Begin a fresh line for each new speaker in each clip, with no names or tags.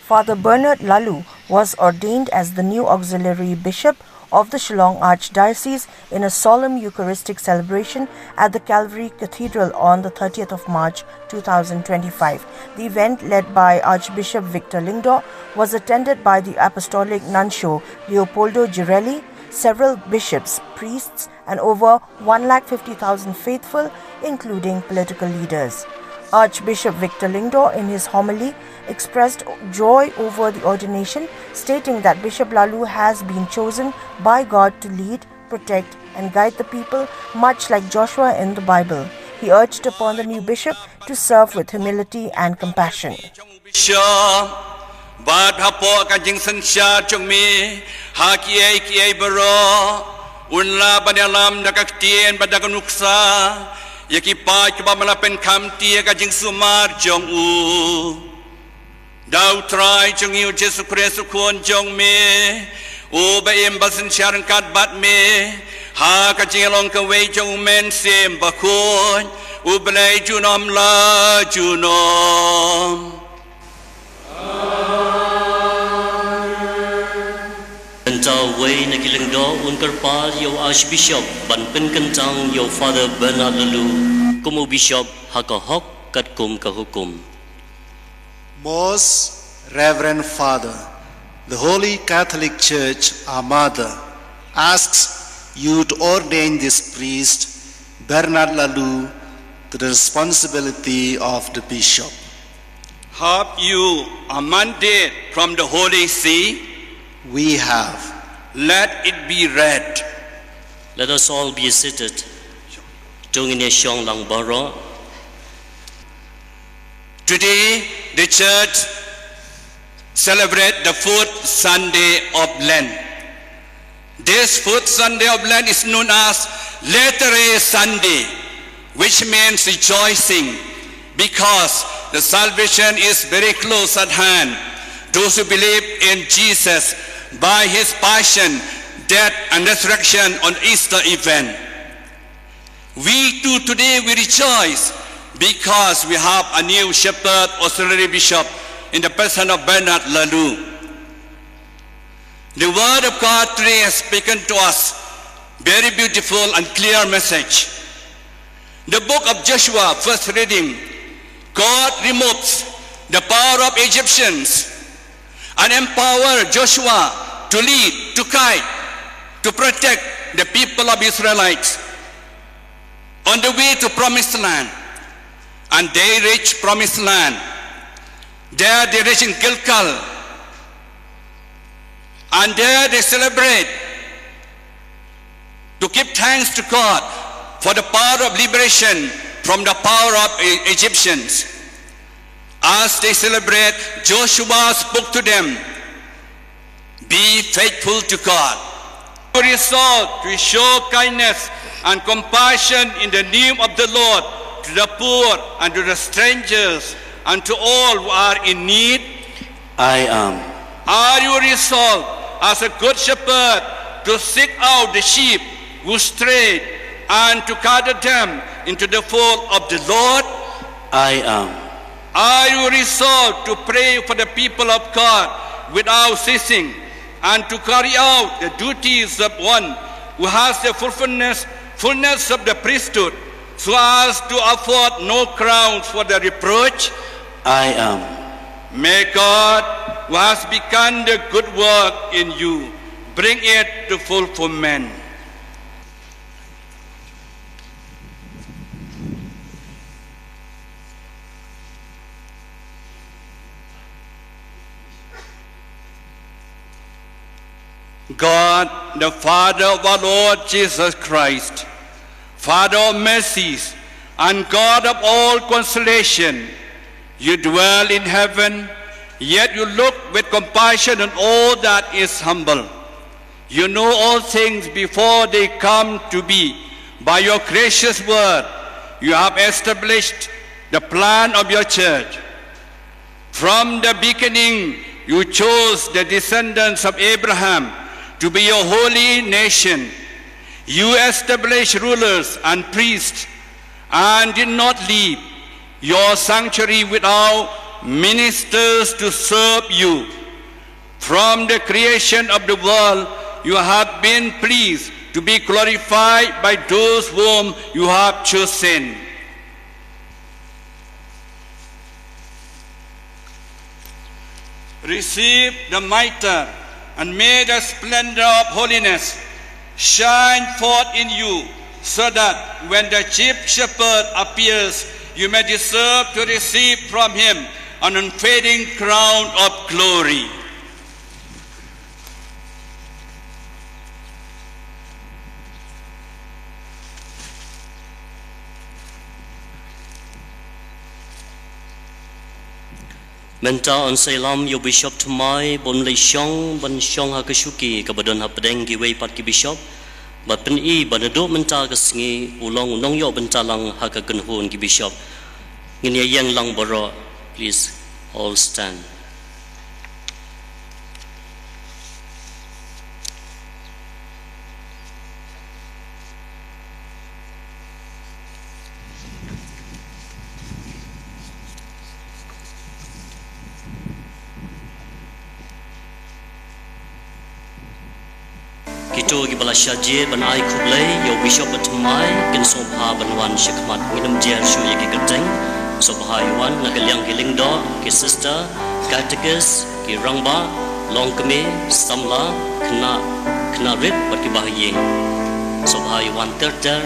Father Bernard Laloo was ordained as the new auxiliary bishop of the Shillong Archdiocese in a solemn Eucharistic celebration at the Calvary Cathedral on the 30th of March 2025. The event, led by Archbishop Victor Lyngdoh, was attended by the Apostolic Nuncio Leopoldo Girelli, several bishops, priests, and over 150,000 faithful, including political leaders. Archbishop Victor Lyngdoh, in his homily, expressed joy over the ordination, stating that Bishop Laloo has been chosen by God to lead, protect, and guide the people, much like Joshua in the Bible. He urged upon the new bishop to serve with humility and compassion.
Đau trai trong yêu Giêsu Christ khuôn trong me, o ba em basin sharon kat bat me, ha ka jing long ka wei trong men sem ba khuôn, o blai chu nom la chu nom.
Cần trao quay na kilang đó un karpa yo Archbishop ban pen kan chang yo Father Bernard Laloo, kumu Bishop hakahok kat kum kahukum.
Most Reverend Father, the Holy Catholic Church, our Mother, asks you to ordain this priest, Bernard Laloo, to the responsibility of the bishop.
Have you a mandate from the Holy See?
We have.
Let it be read.
Let us all be seated. Shillong Archdiocese.
Today, the church celebrates the fourth Sunday of Lent. This fourth Sunday of Lent is known as Latter-day Sunday, which means rejoicing, because the salvation is very close at hand. Those who believe in Jesus by his passion, death, and resurrection on Easter event. We too today we rejoice because we have a new shepherd, auxiliary bishop, in the person of Bernard Laloo. The word of God today has spoken to us very beautiful and clear message. The book of Joshua, first reading, God removes the power of Egyptians and empower Joshua to lead, to guide, to protect the people of Israelites on the way to Promised Land. And they reach Promised Land. There they reach in Gilgal. And there they celebrate to give thanks to God for the power of liberation from the power of Egyptians. As they celebrate, Joshua spoke to them, be faithful to God. Resolve to show kindness and compassion in the name of the Lord to the poor and to the strangers and to all who are in need.
I am.
Are you resolved as a good shepherd to seek out the sheep who strayed and to gather them into the fold of the Lord?
I am.
Are you resolved to pray for the people of God without ceasing and to carry out the duties of one who has the fullness of the priesthood, so as to afford no crowns for the reproach?
I am.
May God, who has begun the good work in you, bring it to fulfillment. God, the Father of our Lord Jesus Christ, Father of mercies, and God of all consolation, you dwell in heaven, yet you look with compassion on all that is humble. You know all things before they come to be. By your gracious word, you have established the plan of your church. From the beginning, you chose the descendants of Abraham to be your holy nation. You established rulers and priests and did not leave your sanctuary without ministers to serve you. From the creation of the world, you have been pleased to be glorified by those whom you have chosen. Receive the mitre, and may the splendor of holiness shine forth in you, so that when the chief shepherd appears, you may deserve to receive from him an unfading crown of glory.
Menta on Salem, your bishop to my bon lay shong, ban shong hakashuki, kabadon hapadengi way pat ki bishop, but pen e banado menta kasngi, ulong nong yo bentalang hakakanhun ki bishop. Nginya yang lang baro, please all stand. Kito gi balasya je ban ai khublai yo bishop atmai kin sobha banwan shikmat minam jer shu yaki kerteng sobha yuan nagalyang Lyngdoh ki sister catechist ki rangba longkme samla khna rit bat ki bahyeng sobha yuan terter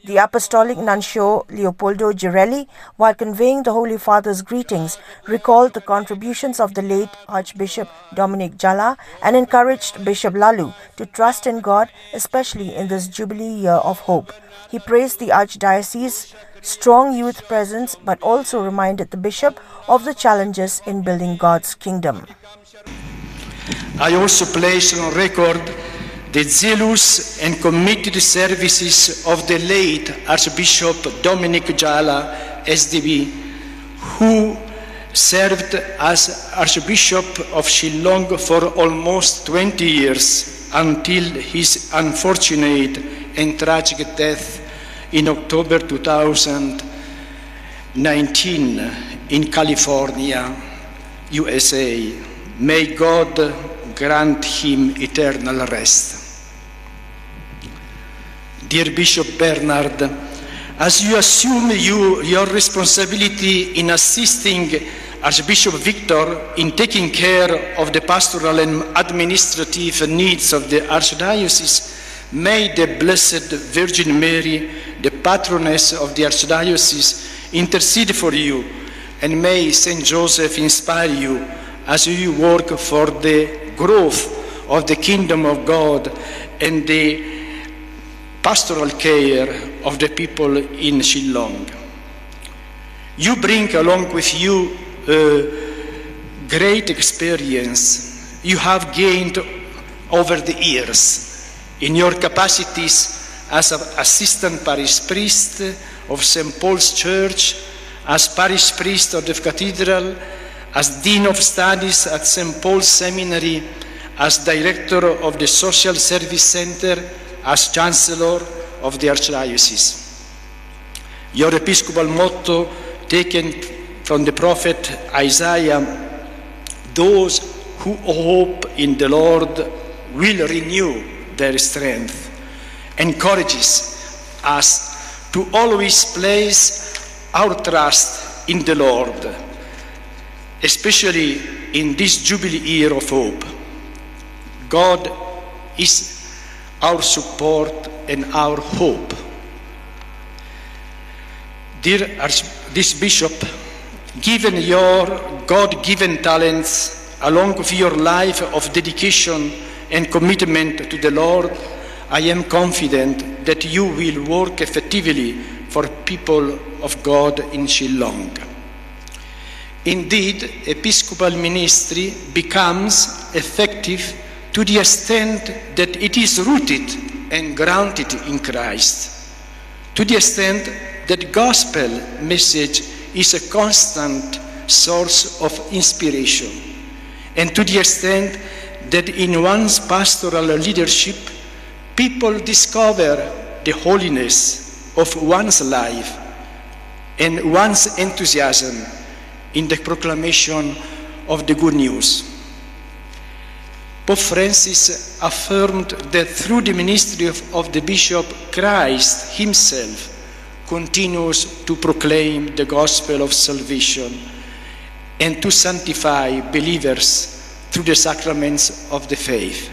The Apostolic Nuncio Leopoldo Girelli, while conveying the Holy Father's greetings, recalled the contributions of the late Archbishop Dominic Jalla and encouraged Bishop Laloo to trust in God, especially in this Jubilee year of hope. He praised the Archdiocese's strong youth presence, but also reminded the Bishop of the challenges in building God's kingdom.
I also place on record the zealous and committed services of the late Archbishop Dominic Jalla, SDB, who served as Archbishop of Shillong for almost 20 years until his unfortunate and tragic death in October 2019 in California, USA. May God grant him eternal rest. Dear Bishop Bernard, as you assume your responsibility in assisting Archbishop Victor in taking care of the pastoral and administrative needs of the Archdiocese, may the Blessed Virgin Mary, the patroness of the Archdiocese, intercede for you, and may Saint Joseph inspire you as you work for the growth of the kingdom of God and the pastoral care of the people in Shillong. You bring along with you a great experience you have gained over the years in your capacities as an assistant parish priest of St. Paul's Church, as parish priest of the cathedral, as Dean of Studies at St. Paul's Seminary, as Director of the Social Service Center, as Chancellor of the Archdiocese. Your episcopal motto, taken from the prophet Isaiah, "Those who hope in the Lord will renew their strength," encourages us to always place our trust in the Lord, especially in this Jubilee year of hope. God is our support and our hope. Dear Bishop, given your God-given talents, along with your life of dedication and commitment to the Lord, I am confident that you will work effectively for people of God in Shillong. Indeed, episcopal ministry becomes effective to the extent that it is rooted and grounded in Christ, to the extent that gospel message is a constant source of inspiration, and to the extent that in one's pastoral leadership, people discover the holiness of one's life and one's enthusiasm in the proclamation of the good news. Pope Francis affirmed that through the ministry of the bishop, Christ himself continues to proclaim the gospel of salvation and to sanctify believers through the sacraments of the faith.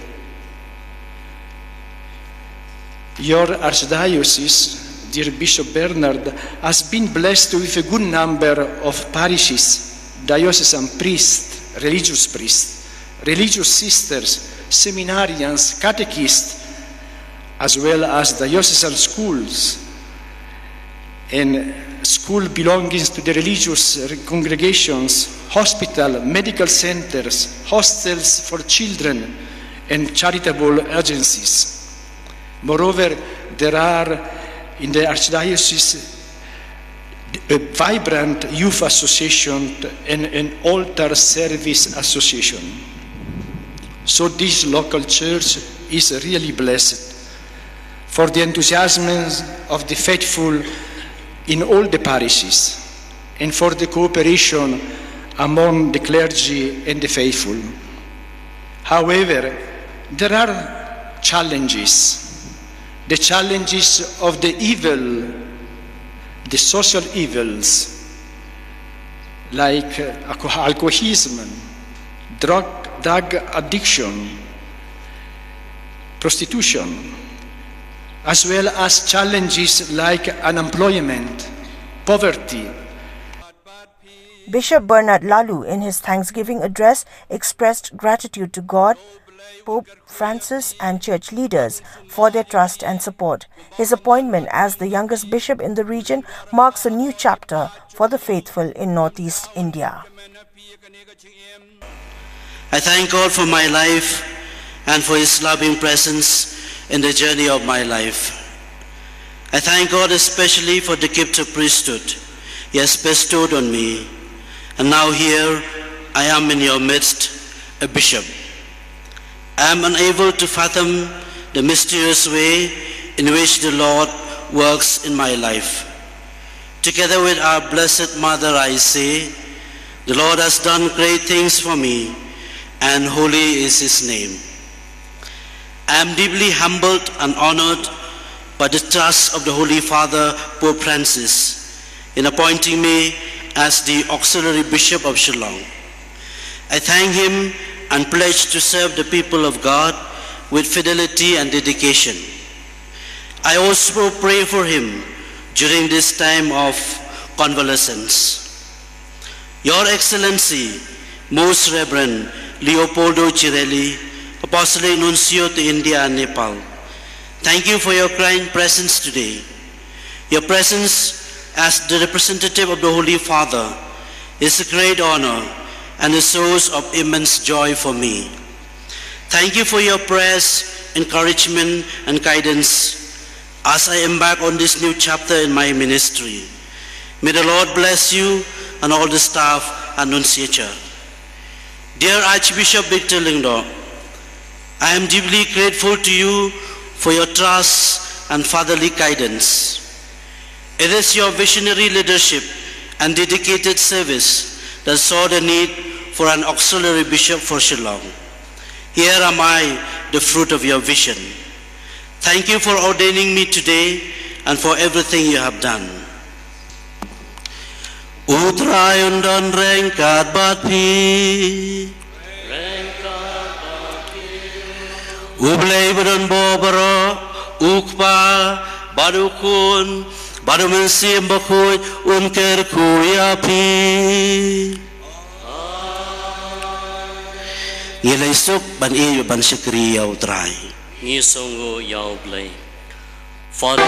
Your Archdiocese, dear Bishop Bernard, has been blessed with a good number of parishes, diocesan priests, religious sisters, seminarians, catechists, as well as diocesan schools and school belonging to the religious congregations, hospital, medical centers, hostels for children, and charitable agencies. Moreover, there are in the Archdiocese a vibrant youth association and an altar service association. So this local church is really blessed for the enthusiasm of the faithful in all the parishes and for the cooperation among the clergy and the faithful. However, there are challenges. The challenges of the evil, the social evils, like alcoholism, drug addiction, prostitution, as well as challenges like unemployment, poverty.
Bishop Bernard Laloo, in his Thanksgiving address, expressed gratitude to God, Pope Francis and church leaders for their trust and support. His appointment as the youngest bishop in the region marks a new chapter for the faithful in Northeast India.
I thank God for my life and for His loving presence in the journey of my life. I thank God especially for the gift of priesthood He has bestowed on me. And now here I am in your midst, a bishop. I am unable to fathom the mysterious way in which the Lord works in my life. Together with our Blessed Mother, I say, the Lord has done great things for me, and holy is His name. I am deeply humbled and honored by the trust of the Holy Father, Pope Francis, in appointing me as the Auxiliary Bishop of Shillong. I thank him and pledge to serve the people of God with fidelity and dedication. I also pray for him during this time of convalescence. Your Excellency, Most Reverend Leopoldo Girelli, Apostolic Nuncio to India and Nepal, thank you for your kind presence today. Your presence as the representative of the Holy Father is a great honor and a source of immense joy for me. Thank you for your prayers, encouragement, and guidance as I embark on this new chapter in my ministry. May the Lord bless you and all the staff and nunciature. Dear Archbishop Victor Lyngdoh, I am deeply grateful to you for your trust and fatherly guidance. It is your visionary leadership and dedicated service that saw the need for an auxiliary bishop for Shillong. Here am I, the fruit of your vision. Thank you for ordaining me today and for everything you have done. Utrayon don rengkat batpi Ublay badon bobaro ukpa badukun badumensim bakuy unker kuyapi Ngilay suk ban iyo ban sikri yaw try
Ngisongo yaw blay Father